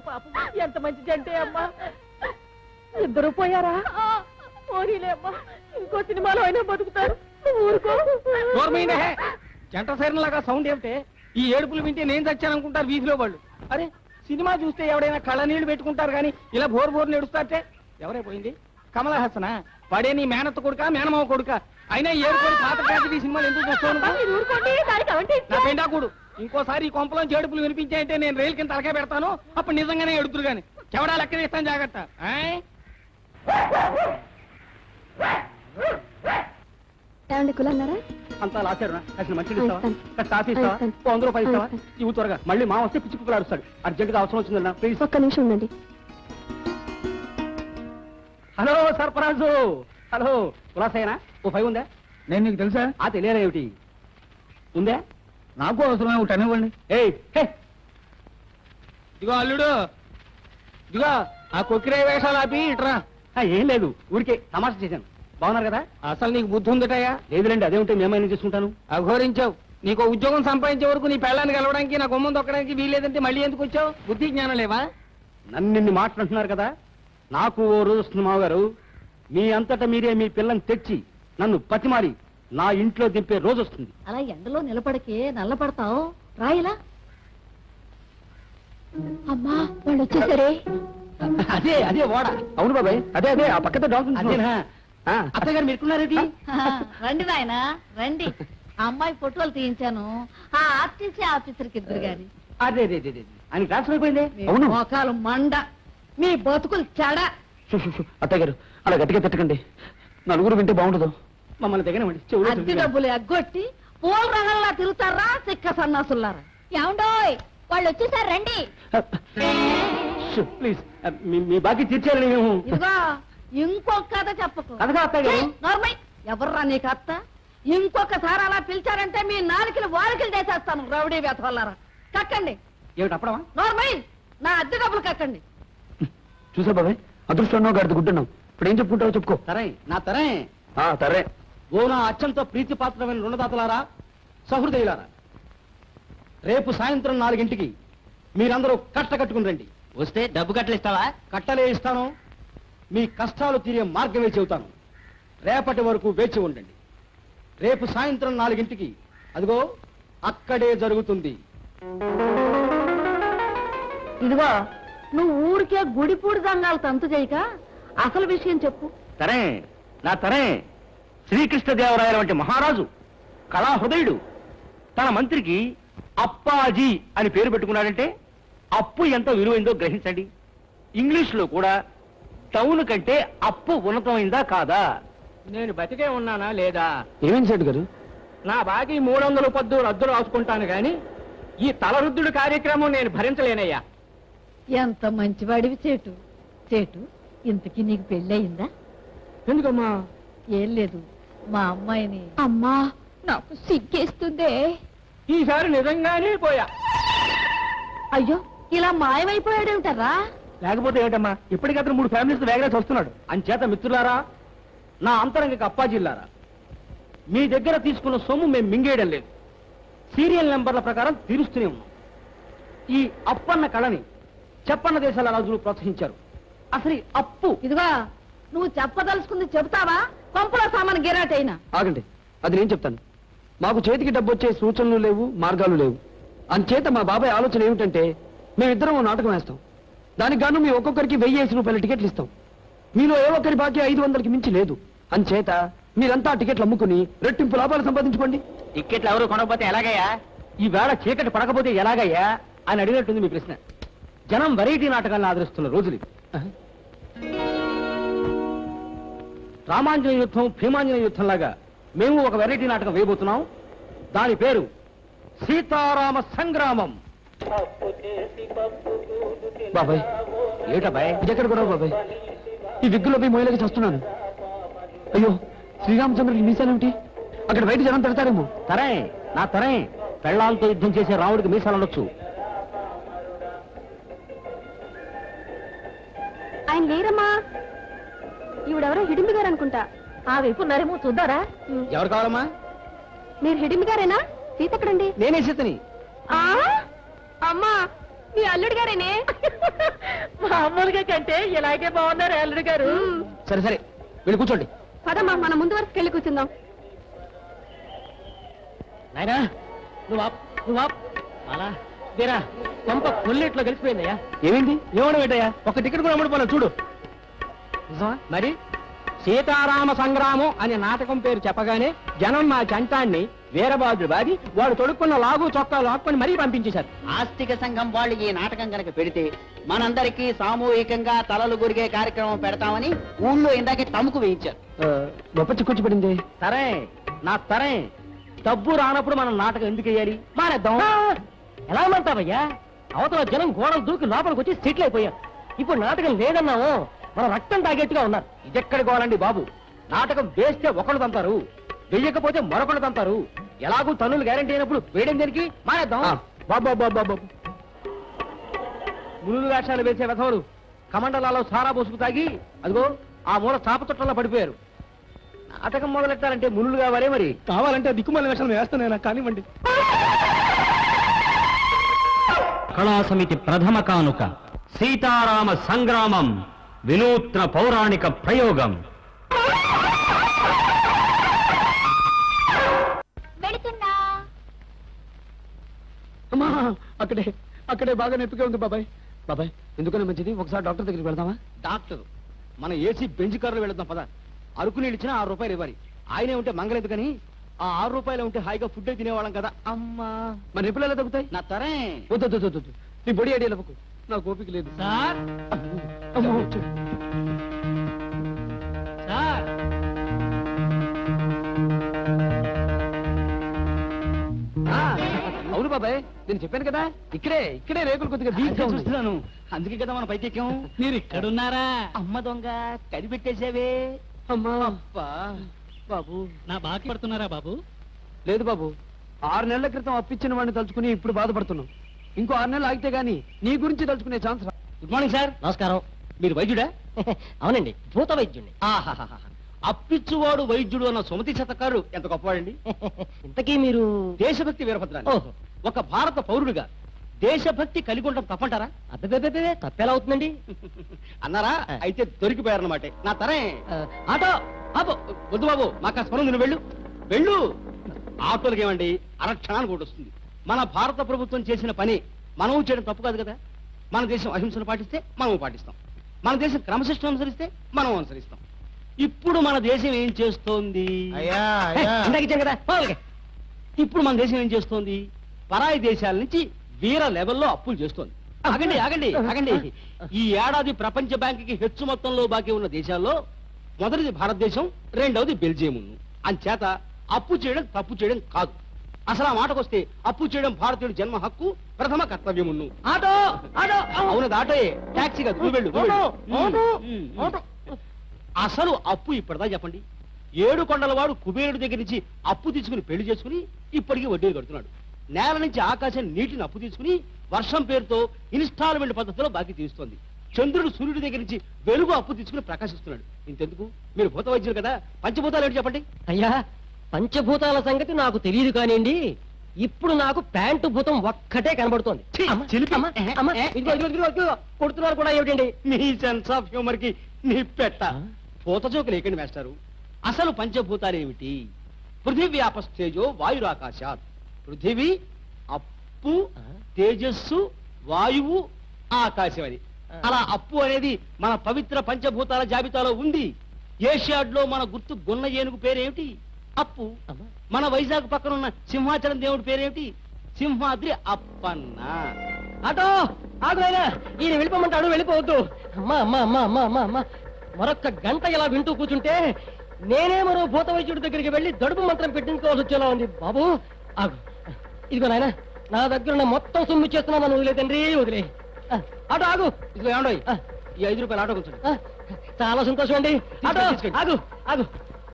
పాపం ఎంత మంచిది అంటే అమ్మా. ఇద్దరు పోయారా? పోనీలే అమ్మా, ఇంకో సినిమాలో అయినా బతుకుతారు. ఊరుకో. జంట సైరన్ లాగా సౌండ్ ఏమిటే? ఈ ఏడుపులు వింటే నేను చచ్చాననుకుంటారు వీధిలో వాళ్ళు. అరే సినిమా చూస్తే ఎవడైనా కళ్ళ నీళ్లు పెట్టుకుంటారు కానీ ఇలా బోరు బోరు నేడుస్తాటే. ఎవరే పోయింది? కమల హాసనా? వాడే నీ మేనత్త కొడుక మేనమావ కొడుక? అయినా ఏడుకొని పాత ఈ సినిమాలు ఎందుకు చూస్తాను? నా పెండాకుడు ఇంకోసారి ఈ కొంపలో ఏడుపులు వినిపించాయంటే నేను రైలు కింద తలకాయ పెడతాను. అప్పుడు నిజంగానే ఎడుతురు గాని చెవడా లెక్క ఇస్తాను జాగ్రత్త. అంతా లాచారు. అసలు మంచిది ఇస్తావా? కాఫీ ఇస్తావా? 100 రూపాయలు ఇస్తావా? ఇవి త్వరగా. మళ్ళీ మా వస్తే పిచ్చి కుక్కలు అరుస్తాడు. అర్జెంట్ గా అవసరం వచ్చిందన్నా ప్లీజ్. ఒక్క నిమిషం ఉండండి. హలో సర్పరాజు. హలో కులాసైనా ఓ 5 ఉందా? నేను నీకు తెలుసా? తెలియదేమిటి? ఉందా? నాకు అవసరమే ఒకటి అనివ్వండి. ఇదిగో అల్లుడు, ఇదిగో ఆ కొక్కిరే వేషాలు ఆపి ఇట్రా. ఏం లేదు, ఊరికే తమాషా చేశాను. బాగున్నారు కదా? అసలు నీకు బుద్ధి ఉందటయ్యా? లేదులేండి, అదేమిటో మేమైనా చేసుకుంటాను. అఘోరించావు. నీకు ఉద్యోగం సంపాదించే వరకు నీ పెళ్ళాన్ని కలవడానికి నా గుమ్మం తొక్కడానికి వీలేదంటే మళ్ళీ ఎందుకు వచ్చావు? బుద్ధి జ్ఞానం లేవా? నన్ను మాట్లాడుతున్నారు కదా. నాకు ఓ రోజు వస్తుంది మావగారు, మీ అంతటా మీరే మీ పిల్లని తెచ్చి నన్ను పతిమారి నా ఇంట్లో దింపే రోజు వస్తుంది. అలా ఎండలో నిలబడకే నల్లపడతావు. రాయిలా. అమ్మా వాళ్ళు వచ్చేసరే. అదే అదే ఓడ. అవును బాబాయ్, అదే అదే ఆ పక్కతో డాక్టర్. అదేనా అత్తయ్య గారు మీరుకున్నారేంటి? రండి నాయన రండి. ఆ అమ్మాయి ఫోటోలు తీయించాను. ఆ ఆర్టీసీ ఆఫీసర్కి ఇద్దరు గాని. అదే అదే అదే ఆయన ట్రాన్స్ఫర్ అయిపోయింది. అవును. మోకాలు మండ, మీ బతుకులు చెడ. అత్తయ్య గారు అలా గట్టిగా తిట్టకండి, నలుగురు వింటే బాగుండదు. మమ్మల్ని దగ్గర అద్దె డబ్బులు ఎగ్గొట్టి పూల రంగంలా తిరుగుతారా సిక్క సన్నాసులారా? ఏమండోయ్ వాళ్ళు వచ్చేసారు రండి. ప్లీజ్ మీ బాకీ తీర్చారని మేము. ఇదిగో ఇంకొక కథ చెప్పకు. కథగా అత్తయ్య గారు. నార్మల్ ఎవర్రా నీకు అత్త? ఇంకొకసారి అలా పిలిచారంటే మీ నాలుకలు వారికలు చేసేస్తాను. రౌడీ వేతవల్లారా కక్కండి. ఏమిటి అప్పడమా? నార్మల్ నా అద్దె డబ్బులు కక్కండి. చూసా బాబాయ్, అదృష్టం గడిది గుడ్డున్నాం. ఇప్పుడు ఏం చెప్పుకుంటావో చెప్పుకో. తరే నా తరే తరే. ఓ నా అత్యంత ప్రీతిపాత్రమైన రుణదాతలారా, సహృదయులారా, రేపు సాయంత్రం 4 మీరందరూ కట్టుకుని రండి. వస్తే డబ్బు కట్టలిస్తావా? కట్టలే ఇస్తాను, మీ కష్టాలు తీరే మార్గమే చెబుతాను. రేపటి వరకు వేచి ఉండండి. రేపు సాయంత్రం 4 అదిగో అక్కడే జరుగుతుంది. ఇదిగో నువ్వు ఊరికే గుడిపూడి దంగాలు తంతు చేయక అసలు విషయం చెప్పు. తరే నా తరే. శ్రీకృష్ణదేవరాయల వంటి మహారాజు కళాహృదయుడు తన మంత్రికి అప్పాజీ అని పేరు పెట్టుకున్నాడంటే అప్పు ఎంత విలువైందో గ్రహించండి. ఇంగ్లీషులో కూడా టౌన్ కంటే అప్పు ఉన్నతమైందా కాదా? నేను బతికే ఉన్నానా లేదా? ఏమేమి సెట్ గారు? నా బాకీ 310 రద్దు రాసుకుంటాను గాని ఈ తలరుద్దుడు కార్యక్రమం నేను భరించలేనయ్యా. ఎంత మంచివాడివి చేటు. చేటు ఇంతకీ నీకు పెళ్ళయిందా? ఎందుకమ్మా? ఏం లేదు, మా అమ్మాయిని. అమ్మా నాకు సిగ్గేస్తుందే. ఈసారి నిజంగానే పోయా. అయ్యో ఇలా మాయమైపోయాడేమిటారా? లేకపోతే ఏమిటమ్మా, ఇప్పటికతను 3 ఫ్యామిలీస్ వేగరేసి వస్తున్నాడు. అంచేత మిత్రులారా, నా అంతరంగ అప్పాజిల్లారా, మీ దగ్గర తీసుకున్న సొమ్ము మేము మింగేయడం లేదు. సీరియల్ నెంబర్ల ప్రకారం తీరుస్తూనే ఉన్నాం. ఈ అప్పన్న కళని చెప్పన్న దేశాల రాజులు ప్రోత్సహించారు. అసలు ఈ అప్పు. ఇదిగా నువ్వు చెప్పదలుచుకుంది చెబుతావా? పంపుల సామాన్ గిరాటైనా. ఆగండి, అది నేను చెప్తాను. మాకు చేతికి డబ్బు వచ్చే సూచనలు లేవు, మార్గాలు లేవు. అంచేత మా బాబాయ్ ఆలోచన ఏమిటంటే, మేమిద్దరం నాటకం వేస్తాం. దానికి గాను మీ ఒక్కొక్కరికి 1000 రూపాయల టికెట్లు ఇస్తాం. మీలో ఏ ఒక్కరి బాకీ 500కి మించి లేదు. అంచేత మీరంతా టికెట్లు అమ్ముకుని రెట్టింపు లాభాలు సంపాదించుకోండి. టికెట్లు ఎవరు కొనకపోతే ఎలాగయ్యా? ఈ వేళ చీకటి పడకపోతే ఎలాగయ్యా అని అడిగినట్టుంది మీ ప్రశ్న. జనం వెరైటీ నాటకాలను ఆదరిస్తున్న రోజులు. రామాంజన యుద్ధం, భీమాంజన యుద్ధం లాగా మేము ఒక వెరైటీ నాటకం వేయబోతున్నాం. దాని పేరు సీతారామ సంగ్రామం. బాబాయ్ ఏటబాయ్, ఇదెక్కడ కూడా బాబాయ్? ఈ విగ్గులో పోయి మొయ్యలకి చేస్తున్నాను. అయ్యో శ్రీరామచంద్రుడికి మీసాలేమిటి? అక్కడ బయట జనం పెడతారేమో. తరే నా తరే. పెళ్లాలతో యుద్ధం చేసే రాముడికి మీసాలు ఉండొచ్చు. ఆయన లేరమ్మా. ఈవిడెవరో హిడింబి గారు అనుకుంటా. ఆ వైపు ఉన్నారేమో చూద్దారా? ఎవరు కావాలమ్మా? మీరు హిడింబి గారేనా? సీత ఎక్కడండి? నేనే సీతని. అమ్మా మీ అల్లుడు గారేనే. మామూలుగా కంటే ఇలాగే బాగున్నారు అల్లుడు గారు. సరే సరే వెళ్ళి కూర్చోండి. పదమ్మా మన ముందు వరకు వెళ్ళి కూర్చుందాం. నాయనా నువ్వు అలా తీరా కొంప కొల్లేట్లో కలిసిపోయిందయ్యా. ఏమైంది? ఏమన్నా పెట్టయ్యా, ఒక టికెట్ కూడా అమ్ముడుపోలేదు చూడు. మరి సీతారామ సంగ్రామం అనే నాటకం పేరు చెప్పగానే జనం మా చంటాన్ని వీరబాదుడు బాది వాడు తొడుక్కున్న లాగు చొక్కా లాక్కొని మరీ పంపించేశారు. ఆస్తిక సంఘం వాళ్ళు ఈ నాటకం కనుక పెడితే మనందరికీ సామూహికంగా తలలు గురిగే కార్యక్రమం పెడతామని ఊళ్ళో ఇందాకే తమకు వేయించారు. గొప్ప చిక్కుచ్చి పడింది. సరే నా తరే డబ్బు రానప్పుడు మనం నాటకం ఎందుకు వేయాలి? మానేద్దాం. ఎలా మంటావయ్యా? అవతల జనం గోడలు దూకి లోపలికి వచ్చి సెటిల్ అయిపోయారు. ఇప్పుడు నాటకం లేదన్నాము, మన రక్తం తాగేట్టుగా ఉన్నారు. ఇదెక్కడి గోలండి బాబు? నాటకం వేస్తే ఒకళ్ళు తంతారు, వెయ్యకపోతే మరొకళ్ళు తంతారు. ఎలాగూ తన్నులు గ్యారంటీ అయినప్పుడు వేయడం దేనికి? మానేద్దాం. బాబు మునులు వేషాలు వేసే వెధవలు కమండలాలో సారా పోసుకు తాగి అదిగో ఆ మూల చాప చుట్టంలో పడిపోయారు. నాటకం మొదలెట్టాలంటే మునులు కావాలే. మరి కావాలంటే దిక్కుమాల వేషాలు వేస్తానైనా కానివ్వండి. కళా సమితి ప్రథమ కానుక సీతారామ సంగ్రామం వినూత్న పౌరాణిక ప్రయోగం. అమ్మా అక్కడే బాగా నొప్పిగా ఉంది బాబాయ్. బాబాయ్ ఎందుకనే మంచిది, ఒకసారి డాక్టర్ దగ్గరికి వెళ్దామా? డాక్టర్ మన ఏసీ బెంచ్ కారులో వెళదాం పద. అరకు నీళ్ళు ఇచ్చినా 6 రూపాయలు ఇవ్వాలి. ఆయనే ఉంటే మంగలేదు కానీ ఆ 6 రూపాయలు ఉంటే హాయిగా ఫుడ్ తినేవాళ్ళం కదా. అమ్మా మరి నొప్పులు ఎలా తగ్గుతాయి? నా తరే వద్దు నీ బొడి ఐడియా లేవకు, నాకు ఓపిక లేదు. సార్ సార్ అవును బాబాయ్, నేను చెప్పాను కదా ఇక్కడే రేకులు కొద్దిగా వీక్గా ఉన్నాయి. చూస్తున్నాను, అందుకే కదా మన పైకెక్కాం. మీరు ఇక్కడున్నారా? అమ్మ దొంగ కడిపెట్టేసావే. అమ్మా అబ్బా బాబు, నా బాకీ పడుతున్నారా బాబు? లేదు బాబు, 6 నెలల క్రితం అప్పిచ్చిన వాడిని తలుచుకుని ఇప్పుడు బాధపడుతున్నాం. ఇంకో 6 నెలలు ఆగితే గానీ నీ గురించి తలుచుకునే ఛాన్స్ రా. Good morning sir. నమస్కారం. మీరు వైద్యుడా? అవునండి, భూత వైద్యుడిని. ఆహాహాహా. అప్పిచ్చువాడు వైద్యుడు అన్న సుమతి శతకారు ఎంత గొప్పవాడండి. ఇంతకీ మీరు దేశభక్తి వీరభద్రాన్ని ఓహో. ఒక భారత పౌరుడిగా దేశభక్తి కలిగి ఉండడం తప్పంటారా? అబ్బే తప్పేలా అవుతుందండి? అన్నారా? అయితే దొరికిపోయారన్నమాట. నా తరే ఆటో ఆపో. వద్దు బాబు, మాకు స్మరణ నువ్వు వెళ్ళు. ఆటోలకి ఏమండి అరక్షణానికి ఒకటి వస్తుంది. మన భారత ప్రభుత్వం చేసిన పని మనం చేయడం తప్పు కాదు కదా. మన దేశం అహింసను పాటిస్తే మనం పాటిస్తాం, మన దేశం క్రమశిక్షణ అనుసరిస్తే మనం అనుసరిస్తాం. ఇప్పుడు మన దేశం ఏం చేస్తోంది? ఇందాక ఇచ్చాను కదా పోవాలిగా. ఇప్పుడు మన దేశం ఏం చేస్తోంది? పరాయి దేశాల నుంచి వీర లెవెల్లో అప్పులు చేస్తోంది. ఆగండి. ఈ ఏడాది ప్రపంచ బ్యాంకుకి హెచ్చు మొత్తంలో బాకీ ఉన్న దేశాల్లో మొదటిది భారతదేశం, రెండవది బెల్జియం. అంచేత అప్పు చేయడం తప్పు చేయడం కాదు. అసలు ఆ మాటకొస్తే అప్పు చేయడం భారతీయుడి జన్మ హక్కు, ప్రథమ కర్తవ్యమును. ఆటో ఆటో అవునది ఆటోయే, టాక్సీ కాదు. నువ్వు వెళ్ళు. అసలు అప్పు ఇప్పటిదా చెప్పండి. 7 కొండల వాడు కుబేరుడి దగ్గర నుంచి అప్పు తీసుకుని పెళ్లి చేసుకుని ఇప్పటికీ వడ్డీలు కడుతున్నాడు. నేల నుంచి ఆకాశం నీటిని అప్పు తీసుకుని వర్షం పేరుతో ఇన్స్టాల్మెంట్ పద్ధతిలో బాకీ తీస్తోంది. చంద్రుడు సూర్యుడి దగ్గర నుంచి వెలుగు అప్పు తీసుకుని ప్రకాశిస్తున్నాడు. ఇంతెందుకు, మీరు భూత వైద్యులు కదా, పంచభూతాలు ఏంటి చెప్పండి. అయ్యా, పంచభూతాల సంగతి నాకు తెలియదు కానివ్వండి. ఇప్పుడు నాకు ప్యాంటు భూతం ఒక్కటే కనబడుతోంది. కొడుతున్నారు కూడా ఏమిటండి? మీ సెన్స్ ఆఫ్ హ్యూమర్ కి నీ పెట్ట. భూత జోకులు లేకండి మేస్టారు. అసలు పంచభూతాలు ఏమిటి? పృథివీ ఆపస్తేజో వాయురాకాశాత్. పృథివీ, అప్పు, తేజస్సు, వాయువు, ఆకాశం. అది అలా అప్పు అనేది మన పవిత్ర పంచభూతాల జాబితాలో ఉంది. ఏషియాడ్ లో మన గుర్తు గున్న ఏనుగు పేరేమిటి? అప్పు. మన వైజాగ్ పక్కన ఉన్న సింహాచలం దేవుడి పేరేమిటి? సింహాద్రి అప్పన్న. ఆటో ఆగునైనా, ఈయన వెళ్ళిపోమంటాడు, వెళ్ళిపోవద్దు. అమ్మా మరొక్క గంట ఇలా వింటూ కూర్చుంటే నేనే మరో భూత వైద్యుడి దగ్గరికి వెళ్ళి దడుపు మంత్రం పెట్టించుకోవాల్సి వచ్చేలా ఉంది. బాబు ఆగు. ఇదిగో నాయన, నా దగ్గర ఉన్న మొత్తం సొమ్ము చేస్తున్నా, నన్ను వదిలే తండ్రి, వదిలే. ఆటో ఆగు. ఇదిగో ఏమండో ఈ 5 రూపాయలు ఆటో కూర్చోండి. చాలా సంతోషం అండి. ఆటో తీసుకోండి. ఆగు.